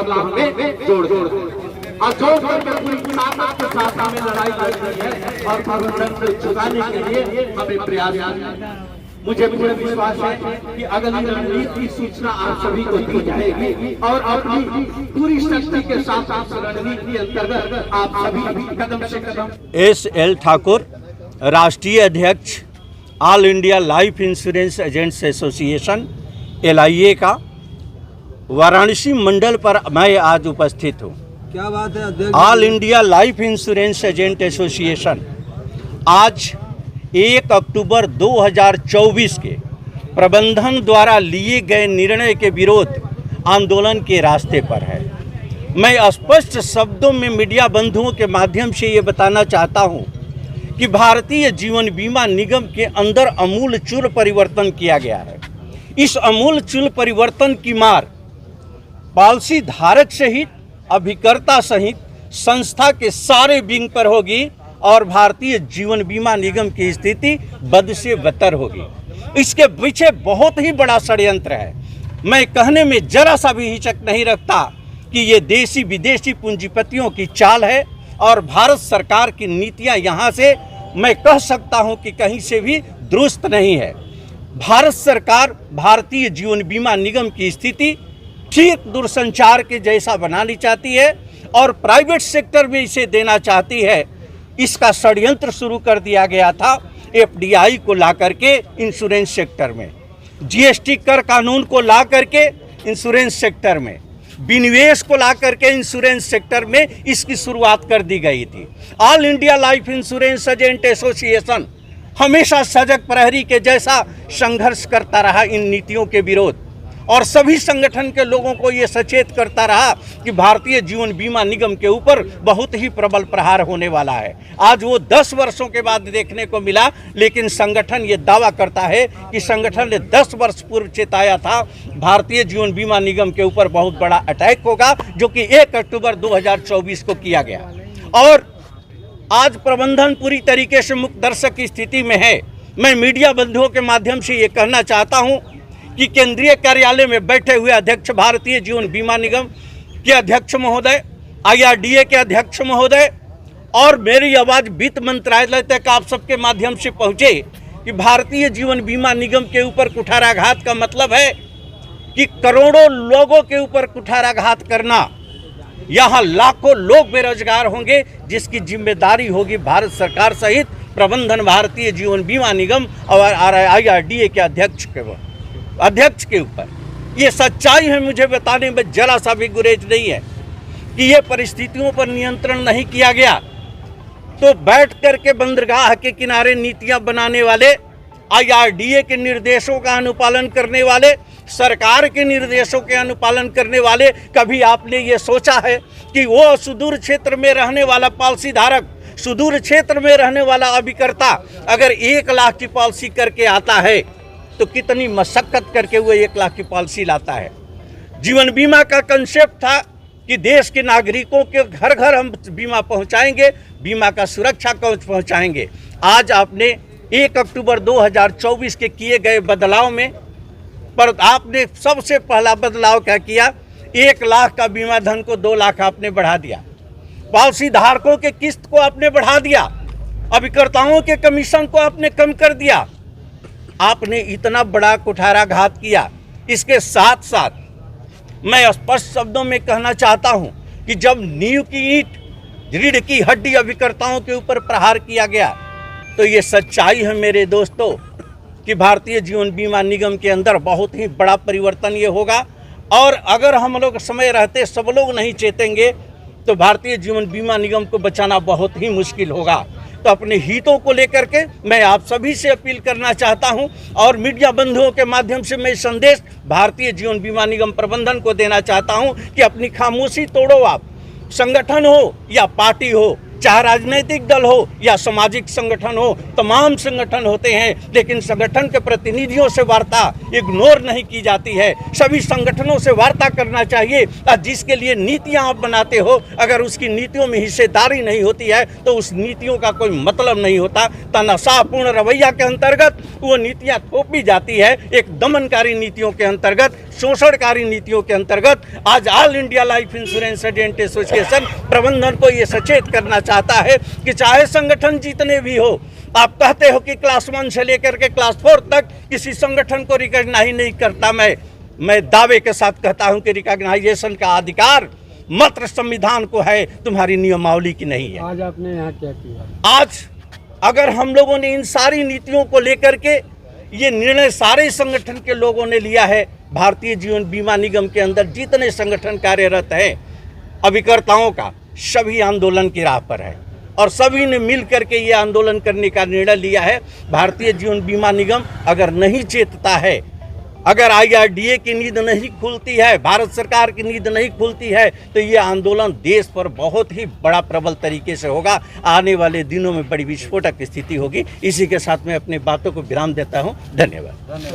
बदलाव को हमें जोड़ और जोड़ करके पूरी ताकत के साथ हमें लड़ाई लड़नी है और प्रबंधन को झुकाने के लिए हमें प्रयास करना है। मुझे पूरा विश्वास है कि अगली रणनीति की सूचना आप सभी को दी जाएगी और अपनी पूरी शक्ति के साथ आप रणनीति अंतर्गत आप सभी कदम से कदम। S.L. ठाकुर, राष्ट्रीय अध्यक्ष all India life insurance agents association LIA का वाराणसी मंडल पर मैं आज उपस्थित हूँ। क्या बात है अध्यक्ष? All India life insurance agent association आज 1 अक्टूबर 2024 के प्रबंधन द्वारा लिए गए निर्णय के विरोध आंदोलन के रास्ते पर है। मैं स्पष्ट शब्दों में मीडिया बंधुओं के माध्यम से ये बताना चाहता हूँ कि भारतीय जीवन बीमा निगम के अंदर आमूलचूल परिवर्तन किया गया है। इस आमूलचूल परिवर्तन की मार पॉलिसी धारक सहित अभिकर्ता सहित संस्था के सारे विंग पर होगी और भारतीय जीवन बीमा निगम की स्थिति बद से बदतर होगी। इसके पीछे बहुत ही बड़ा षड्यंत्र है। मैं कहने में जरा सा भी हिचक नहीं रखता कि ये देशी विदेशी पूंजीपतियों की चाल है और भारत सरकार की नीतियां यहाँ से मैं कह सकता हूँ कि कहीं से भी दुरुस्त नहीं है। भारत सरकार भारतीय जीवन बीमा निगम की स्थिति ठीक दूरसंचार के जैसा बनानी चाहती है और प्राइवेट सेक्टर में इसे देना चाहती है। इसका षड्यंत्र शुरू कर दिया गया था FDI को ला करके इंश्योरेंस सेक्टर में, GST कर कानून को ला करके इंश्योरेंस सेक्टर में, विनिवेश को ला करके इंश्योरेंस सेक्टर में इसकी शुरुआत कर दी गई थी। All India life insurance agent association हमेशा सजग प्रहरी के जैसा संघर्ष करता रहा इन नीतियों के विरोध और सभी संगठन के लोगों को ये सचेत करता रहा कि भारतीय जीवन बीमा निगम के ऊपर बहुत ही प्रबल प्रहार होने वाला है। आज वो 10 वर्षों के बाद देखने को मिला, लेकिन संगठन ये दावा करता है कि संगठन ने 10 वर्ष पूर्व चेताया था भारतीय जीवन बीमा निगम के ऊपर बहुत बड़ा अटैक होगा, जो कि 1 अक्टूबर 2024 को किया गया। और आज प्रबंधन पूरी तरीके से मुक्त दर्शक की स्थिति में है। मैं मीडिया बंधुओं के माध्यम से ये कहना चाहता हूँ कि केंद्रीय कार्यालय में बैठे हुए अध्यक्ष भारतीय जीवन बीमा निगम के अध्यक्ष महोदय, IRDA के अध्यक्ष महोदय और मेरी आवाज़ वित्त मंत्रालय तक आप सबके माध्यम से पहुँचे कि भारतीय जीवन बीमा निगम के ऊपर कुठाराघात का मतलब है कि करोड़ों लोगों के ऊपर कुठाराघात करना। यहाँ लाखों लोग बेरोजगार होंगे, जिसकी जिम्मेदारी होगी भारत सरकार सहित प्रबंधन भारतीय जीवन बीमा निगम और IRDA के अध्यक्ष के ऊपर। ये सच्चाई है, मुझे बताने में जरा सा भी गुरेज नहीं है कि ये परिस्थितियों पर नियंत्रण नहीं किया गया तो बैठ करके बंदरगाह के किनारे नीतियां बनाने वाले, IRDA के निर्देशों का अनुपालन करने वाले, सरकार के निर्देशों के अनुपालन करने वाले, कभी आपने ये सोचा है कि वो सुदूर क्षेत्र में रहने वाला पॉलिसी धारक, सुदूर क्षेत्र में रहने वाला अभिकर्ता अगर 1 लाख की पॉलिसी करके आता है तो कितनी मशक्कत करके वो 1 लाख की पॉलिसी लाता है। जीवन बीमा का कंसेप्ट था कि देश के नागरिकों के घर घर हम बीमा पहुंचाएंगे, बीमा का सुरक्षा कवच पहुंचाएंगे। आज आपने 1 अक्टूबर 2024 के किए गए बदलाव में पर आपने सबसे पहला बदलाव क्या किया? 1 लाख का बीमा धन को 2 लाख आपने बढ़ा दिया, पॉलिसी धारकों के किस्त को आपने बढ़ा दिया, अभिकर्ताओं के कमीशन को आपने कम कर दिया। आपने इतना बड़ा कुठाराघात किया। इसके साथ साथ मैं स्पष्ट शब्दों में कहना चाहता हूं कि जब नींव की ईंट, रीढ़ की हड्डी अभिकर्ताओं के ऊपर प्रहार किया गया तो ये सच्चाई है मेरे दोस्तों कि भारतीय जीवन बीमा निगम के अंदर बहुत ही बड़ा परिवर्तन ये होगा। और अगर हम लोग समय रहते सब लोग नहीं चेतेंगे तो भारतीय जीवन बीमा निगम को बचाना बहुत ही मुश्किल होगा। तो अपने हितों को लेकर के मैं आप सभी से अपील करना चाहता हूं और मीडिया बंधुओं के माध्यम से मैं संदेश भारतीय जीवन बीमा निगम प्रबंधन को देना चाहता हूं कि अपनी खामोशी तोड़ो। आप संगठन हो या पार्टी हो चाहे राजनीतिक दल हो या सामाजिक संगठन हो, तमाम संगठन होते हैं, लेकिन संगठन के प्रतिनिधियों से वार्ता इग्नोर नहीं की जाती है। सभी संगठनों से वार्ता करना चाहिए और जिसके लिए नीतियां आप बनाते हो, अगर उसकी नीतियों में हिस्सेदारी नहीं होती है तो उस नीतियों का कोई मतलब नहीं होता। तनाशापूर्ण रवैया के अंतर्गत वो नीतियां थोपी जाती है, एक दमनकारी नीतियों के अंतर्गत, शोषणकारी नीतियों के अंतर्गत। आज all India life insurance agent association प्रबंधन को ये सचेत करना चाहता है कि चाहे संगठन जितने भी हो, आप कहते हो कि क्लास 1 से लेकर के क्लास 4 तक किसी संगठन को रिकॉग्नाइज नहीं करता। मैं दावे के साथ कहता हूं कि रिकॉग्नाइजेशन का अधिकार मात्र संविधान को है, तुम्हारी नियमावली की नहीं है। आज आपने यहाँ क्या किया? आज अगर हम लोगों ने इन सारी नीतियों को लेकर के ये निर्णय सारे संगठन के लोगों ने लिया है। भारतीय जीवन बीमा निगम के अंदर जितने संगठन कार्यरत हैं अभिकर्ताओं का, सभी आंदोलन की राह पर है और सभी ने मिल करके ये आंदोलन करने का निर्णय लिया है। भारतीय जीवन बीमा निगम अगर नहीं चेतता है, अगर IRDA की नींद नहीं खुलती है, भारत सरकार की नींद नहीं खुलती है, तो ये आंदोलन देश पर बहुत ही बड़ा प्रबल तरीके से होगा। आने वाले दिनों में बड़ी विस्फोटक स्थिति होगी। इसी के साथ मैं अपनी बातों को विराम देता हूँ। धन्यवाद।